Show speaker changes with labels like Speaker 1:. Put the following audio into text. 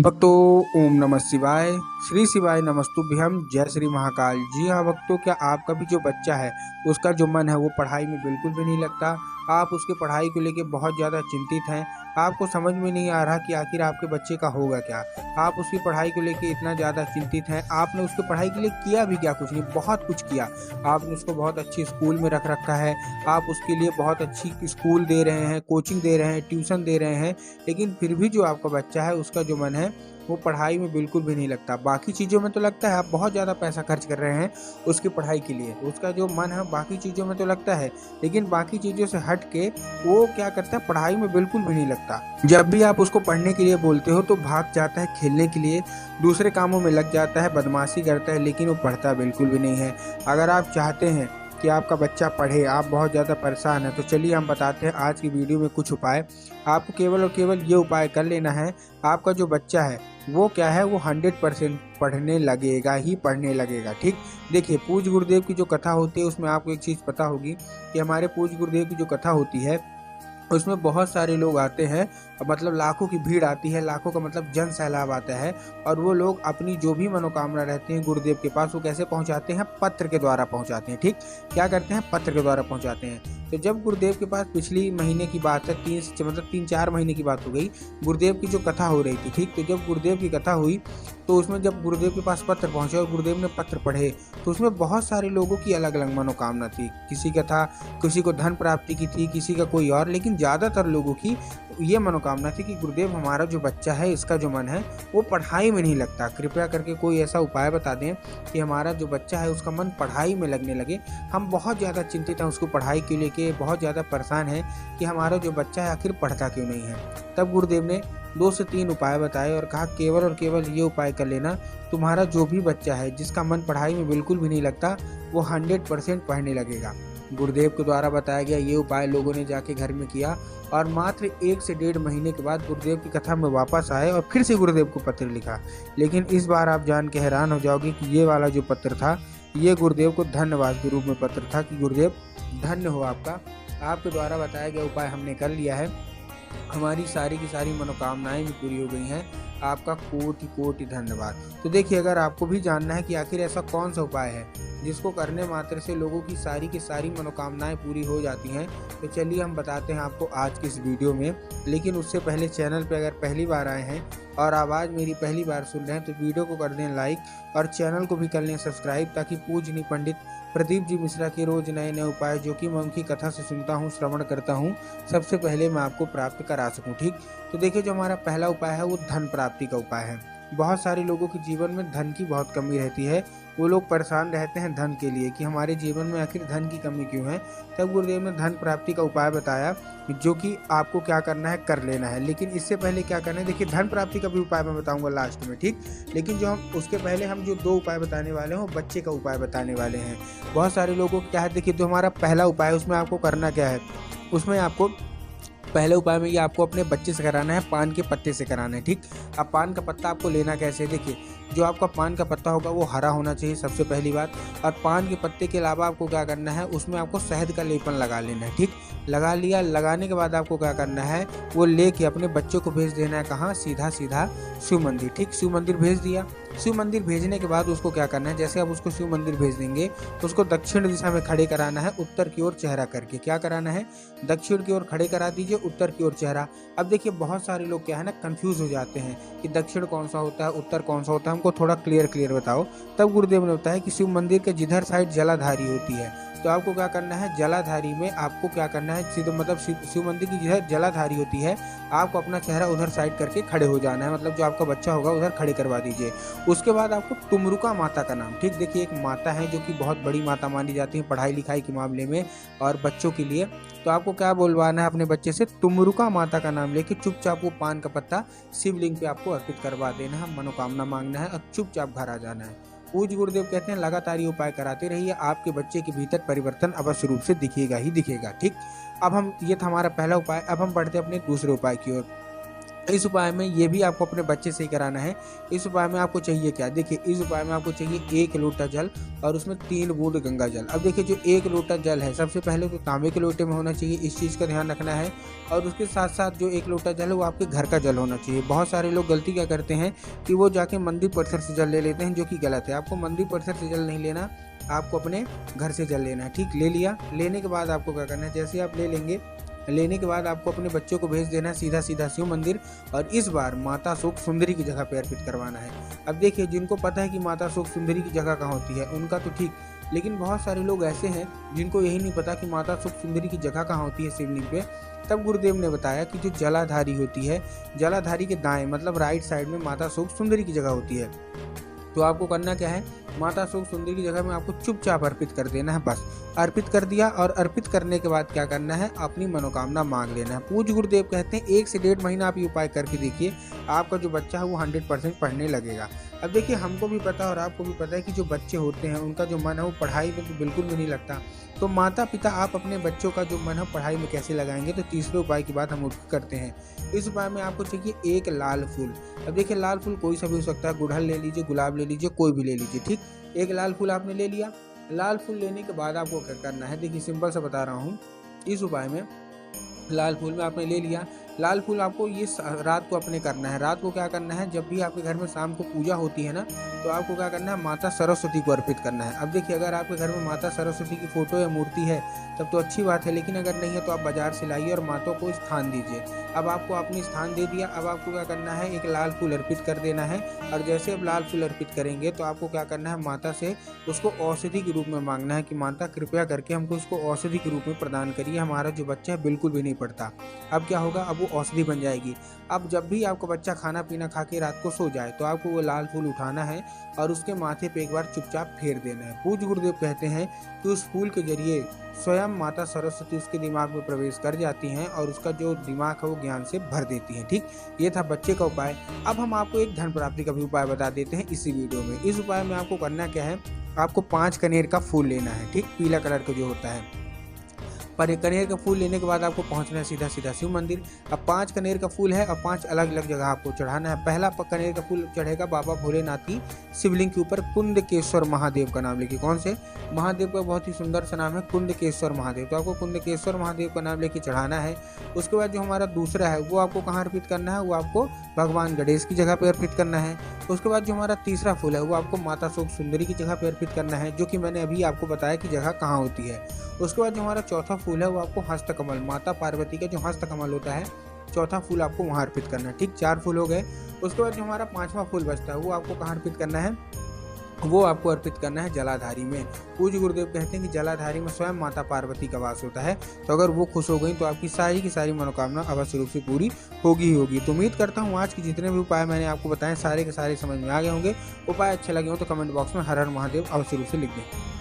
Speaker 1: भक्तों, ओम नमः शिवाय। श्री शिवाय नमस्तुभ्यम। जय श्री महाकाल। जी हाँ भक्तों, क्या आपका भी जो बच्चा है उसका जो मन है वो पढ़ाई में बिल्कुल भी नहीं लगता। आप उसकी पढ़ाई को लेके बहुत ज़्यादा चिंतित हैं। आपको समझ में नहीं आ रहा कि आखिर आपके बच्चे का होगा क्या। आप उसकी पढ़ाई को लेके इतना ज़्यादा चिंतित हैं। आपने उसकी पढ़ाई के लिए किया भी क्या, कुछ नहीं, बहुत कुछ किया। आपने उसको बहुत अच्छी स्कूल में रख रखा है। आप उसके लिए बहुत अच्छी स्कूल दे रहे हैं, कोचिंग दे रहे हैं, ट्यूशन दे रहे हैं, लेकिन फिर भी जो आपका बच्चा है उसका जो मन है वो पढ़ाई में बिल्कुल भी नहीं लगता। बाकी चीज़ों में तो लगता है, आप बहुत ज़्यादा पैसा खर्च कर रहे हैं उसकी पढ़ाई के लिए, उसका जो मन है बाकी चीज़ों में तो लगता है, लेकिन बाकी चीज़ों से हट के वो क्या करता है, पढ़ाई में बिल्कुल भी नहीं लगता। जब भी आप उसको पढ़ने के लिए बोलते हो तो भाग जाता है खेलने के लिए, दूसरे कामों में लग जाता है, बदमाशी करता है, लेकिन वो पढ़ता बिल्कुल भी नहीं है। अगर आप चाहते हैं कि आपका बच्चा पढ़े, आप बहुत ज़्यादा परेशान हैं, तो चलिए हम बताते हैं आज की वीडियो में कुछ उपाय। आपको केवल और केवल ये उपाय कर लेना है। आपका जो बच्चा है वो क्या है, वो 100% पढ़ने लगेगा ही पढ़ने लगेगा। ठीक, देखिए पूज्य गुरुदेव की जो कथा होती है उसमें आपको एक चीज़ पता होगी कि हमारे पूज्य गुरुदेव की जो कथा होती है उसमें बहुत सारे लोग आते हैं, मतलब लाखों की भीड़ आती है, लाखों का मतलब जन सैलाब आता है, और वो लोग अपनी जो भी मनोकामना रहती है गुरुदेव के पास वो कैसे पहुंचाते हैं, पत्र के द्वारा पहुंचाते हैं। ठीक, क्या करते हैं, पत्र के द्वारा पहुंचाते हैं। तो जब गुरुदेव के पास पिछली महीने की बात है, 3 महीने की बात हो गई, गुरुदेव की जो कथा हो रही थी। ठीक, तो जब गुरुदेव की कथा हुई तो उसमें जब गुरुदेव के पास पत्र पहुंचे और गुरुदेव ने पत्र पढ़े तो उसमें बहुत सारे लोगों की अलग अलग मनोकामना थी। किसी का था, किसी को धन प्राप्ति की थी, किसी का कोई और, लेकिन ज़्यादातर लोगों की ये मनोकामना थी कि गुरुदेव हमारा जो बच्चा है इसका जो मन है वो पढ़ाई में नहीं लगता, कृपया करके कोई ऐसा उपाय बता दें कि हमारा जो बच्चा है उसका मन पढ़ाई में लगने लगे। हम बहुत ज़्यादा चिंतित हैं उसको पढ़ाई को लेके, बहुत ज़्यादा परेशान हैं कि हमारा जो बच्चा है आखिर पढ़ता क्यों नहीं है। तब गुरुदेव ने 2 से 3 उपाय बताए और कहा केवल और केवल ये उपाय कर लेना, तुम्हारा जो भी बच्चा है जिसका मन पढ़ाई में बिल्कुल भी नहीं लगता वो 100% पढ़ने लगेगा। गुरुदेव के द्वारा बताया गया ये उपाय लोगों ने जाके घर में किया और मात्र 1 से 1.5 महीने के बाद गुरुदेव की कथा में वापस आए और फिर से गुरुदेव को पत्र लिखा। लेकिन इस बार आप जान के हैरान हो जाओगे कि ये वाला जो पत्र था ये गुरुदेव को धन्यवाद के रूप में पत्र था कि गुरुदेव धन्य हो आपका, आपके द्वारा बताया गया उपाय हमने कर लिया है, हमारी सारी की सारी मनोकामनाएं भी पूरी हो गई हैं, आपका कोटि कोटि धन्यवाद। तो देखिए, अगर आपको भी जानना है कि आखिर ऐसा कौन सा उपाय है जिसको करने मात्र से लोगों की सारी मनोकामनाएं पूरी हो जाती हैं, तो चलिए हम बताते हैं आपको आज की इस वीडियो में। लेकिन उससे पहले चैनल पर अगर पहली बार आए हैं और आवाज़ मेरी पहली बार सुन रहे हैं तो वीडियो को कर दें लाइक और चैनल को भी कर लें सब्सक्राइब, ताकि पूजनीय पंडित प्रदीप जी मिश्रा के रोज नए नए उपाय जो कि मैं उनकी कथा से सुनता हूँ, श्रवण करता हूँ, सबसे पहले मैं आपको प्राप्त करा सकूँ। ठीक, तो देखिए जो हमारा पहला उपाय है वो धन प्राप्ति का उपाय है। बहुत सारे लोगों के जीवन में धन की बहुत कमी रहती है, वो लोग परेशान रहते हैं धन के लिए कि हमारे जीवन में आखिर धन की कमी क्यों है। तब गुरुदेव ने धन प्राप्ति का उपाय बताया जो कि आपको क्या करना है, कर लेना है। लेकिन इससे पहले क्या करना है, देखिए धन प्राप्ति का भी उपाय मैं बताऊंगा लास्ट में। ठीक, लेकिन जो हम उसके पहले हम जो 2 उपाय बताने वाले हैं वो बच्चे का उपाय बताने वाले हैं। बहुत सारे लोगों को क्या है, देखिए जो हमारा पहला उपाय है उसमें आपको करना क्या है, उसमें आपको पहले उपाय में ये आपको अपने बच्चे से कराना है, पान के पत्ते से कराना है। ठीक, अब पान का पत्ता आपको लेना कैसे, देखिए जो आपका पान का पत्ता होगा वो हरा होना चाहिए सबसे पहली बात, और पान के पत्ते के अलावा आपको क्या करना है, उसमें आपको शहद का लेपन लगा लेना है। ठीक, लगा लिया, लगाने के बाद आपको क्या करना है, वो लेके अपने बच्चों को भेज देना है कहाँ, सीधा सीधा शिव मंदिर। ठीक, शिव मंदिर भेज दिया। शिव मंदिर भेजने के बाद उसको क्या करना है, जैसे आप उसको शिव मंदिर भेज देंगे तो उसको दक्षिण दिशा में खड़े कराना है, उत्तर की ओर चेहरा करके। क्या कराना है, दक्षिण की ओर खड़े करा दीजिए, उत्तर की ओर चेहरा। अब देखिए बहुत सारे लोग क्या है ना, कंफ्यूज हो जाते हैं कि दक्षिण कौन सा होता है, उत्तर कौन सा होता है, हमको थोड़ा क्लियर बताओ। तब गुरुदेव ने बताया कि शिव मंदिर के जिधर साइड जलाधारी होती है तो आपको क्या करना है, जलाधारी में आपको क्या करना है, सीधे मतलब शिव मंदिर की जिधर जलाधारी होती है आपको अपना चेहरा उधर साइड करके खड़े हो जाना है, मतलब जो आपका बच्चा होगा उधर खड़े करवा दीजिए। उसके बाद आपको तुमरुका माता का नाम, ठीक, देखिए एक माता है जो कि बहुत बड़ी माता मानी जाती है पढ़ाई लिखाई के मामले में और बच्चों के लिए, तो आपको क्या बोलवाना है अपने बच्चे से, तुमरुका माता का नाम लेके चुपचाप वो पान का पत्ता शिवलिंग पे आपको अर्पित करवा देना है, मनोकामना मांगना है और चुपचाप घर आ जाना है। पूज्य गुरुदेव कहते हैं लगातार ये उपाय कराते रहिए, आपके बच्चे के भीतर परिवर्तन अवश्य रूप से दिखेगा ही दिखेगा। ठीक, अब हम, ये था हमारा पहला उपाय। अब हम बढ़ते अपने दूसरे उपाय की ओर। इस उपाय में ये भी आपको अपने बच्चे से ही कराना है। इस उपाय में आपको चाहिए क्या, देखिए इस उपाय में आपको चाहिए 1 लोटा जल और उसमें 3 बूंद गंगा जल। अब देखिए जो 1 लोटा जल है सबसे पहले तो तांबे के लोटे में होना चाहिए, इस चीज़ का ध्यान रखना है। और उसके साथ साथ जो 1 लोटा जल है वो आपके घर का जल होना चाहिए। बहुत सारे लोग गलती क्या करते हैं कि वो जाके मंदिर परिसर से जल ले लेते हैं, जो कि गलत है। आपको मंदिर परिसर से जल नहीं लेना, आपको अपने घर से जल लेना है। ठीक, ले लिया, लेने के बाद आपको क्या करना है, जैसे आप ले लेंगे, लेने के बाद आपको अपने बच्चों को भेज देना है सीधा सीधा शिव मंदिर, और इस बार माता सुख सुंदरी की जगह पे अर्पित करवाना है। अब देखिए जिनको पता है कि माता सुख सुंदरी की जगह कहाँ होती है उनका तो ठीक, लेकिन बहुत सारे लोग ऐसे हैं जिनको यही नहीं पता कि माता सुख सुंदरी की जगह कहाँ होती है शिवलिंग पे। तब गुरुदेव ने बताया कि जो जलाधारी होती है, जलाधारी के दाएं मतलब राइट साइड में माता सुख सुंदरी की जगह होती है। तो आपको करना क्या है, माता सुख सुंदरी की जगह में आपको चुपचाप अर्पित कर देना है। बस अर्पित कर दिया, और अर्पित करने के बाद क्या करना है, अपनी मनोकामना मांग लेना है। पूज्य गुरुदेव कहते हैं 1 से 1.5 महीना आप ये उपाय करके देखिए, आपका जो बच्चा है वो 100% पढ़ने लगेगा। अब देखिए हमको भी पता है और आपको भी पता है कि जो बच्चे होते हैं उनका जो मन है वो पढ़ाई में तो बिल्कुल भी नहीं लगता। तो माता पिता आप अपने बच्चों का जो मन है पढ़ाई में कैसे लगाएंगे, तो तीसरे उपाय की बात हम करते हैं। इस उपाय में आपको चाहिए 1 लाल फूल। अब देखिए लाल फूल कोई सा भी हो सकता है, गुड़हल ले लीजिए, गुलाब ले लीजिए, कोई भी ले लीजिए। ठीक, 1 लाल फूल आपने ले लिया। लाल फूल लेने के बाद आपको क्या करना है, देखिए सिंपल सा बता रहा हूँ। इस उपाय में लाल फूल में आपने ले लिया, लाल फूल आपको ये रात को अपने करना है। रात को क्या करना है, जब भी आपके घर में शाम को पूजा होती है ना, तो आपको क्या करना है, माता सरस्वती को अर्पित करना है। अब देखिए अगर आपके घर में माता सरस्वती की फोटो या मूर्ति है तब तो अच्छी बात है, लेकिन अगर नहीं है तो आप बाजार से लाइए और माता को स्थान दीजिए। अब आपको आपने स्थान दे दिया, अब आपको क्या करना है, 1 लाल फूल अर्पित कर देना है। और जैसे अब लाल फूल अर्पित करेंगे तो आपको क्या करना है, माता से उसको औषधि के रूप में मांगना है कि माता कृपया करके हमको इसको औषधि के रूप में प्रदान करिए, हमारा जो बच्चा है बिल्कुल भी नहीं पढ़ता। अब क्या होगा, अब वो औषधि बन जाएगी। अब जब भी आपका बच्चा खाना पीना खा के रात को सो जाए तो आपको वो लाल फूल उठाना है और उसके माथे पे एक बार चुपचाप फेर देना है। पूज्य गुरुदेव कहते हैं कि उस फूल के जरिए स्वयं माता सरस्वती उसके दिमाग में प्रवेश कर जाती हैं और उसका जो दिमाग है वो ज्ञान से भर देती हैं। ठीक, ये था बच्चे का उपाय। अब हम आपको एक धन प्राप्ति का भी उपाय बता देते हैं इसी वीडियो में। इस उपाय में आपको करना क्या है, आपको 5 कनेर का फूल लेना है। ठीक, पीला कलर का जो होता है। पर कनेर का फूल लेने के बाद आपको पहुंचना है सीधा सीधा शिव मंदिर। अब 5 कनेर का फूल है और 5 अलग अलग जगह आपको चढ़ाना है। पहला कनेर का फूल चढ़ेगा बाबा भोलेनाथ की शिवलिंग के ऊपर, कुंडकेश्वर महादेव का नाम लेके। कौन से महादेव का बहुत ही सुंदर सा नाम है, कुंडकेश्वर महादेव। तो आपको कुंडकेश्वर महादेव का नाम लेके चढ़ाना है। उसके बाद जो हमारा दूसरा है वो आपको कहाँ अर्पित करना है, वो आपको भगवान गणेश की जगह पर अर्पित करना है। उसके बाद जो हमारा तीसरा फूल है वो आपको माता सुख सुंदरी की जगह पर अर्पित करना है, जो कि मैंने अभी आपको बताया कि जगह कहाँ होती है। उसके बाद जो हमारा चौथा फूल है वो आपको हस्तकमल, माता पार्वती का जो हस्तकमल होता है, चौथा फूल आपको वहाँ अर्पित करना है। ठीक, 4 फूल हो गए। उसके बाद जो हमारा 5वां फूल बचता है वो आपको कहाँ अर्पित करना है, वो आपको अर्पित करना है जलाधारी में। पूज्य गुरुदेव कहते हैं कि जलाधारी में स्वयं माता पार्वती का वास होता है, तो अगर वो खुश हो गई तो आपकी सारी की सारी मनोकामना अवश्य रूप से पूरी होगी ही होगी। तो उम्मीद करता हूँ आज के जितने भी उपाय मैंने आपको बताए सारे के सारे समझ में आ गए होंगे। उपाय अच्छे लगे हो तो कमेंट बॉक्स में हर हर महादेव अवश्य रूप से लिख दें।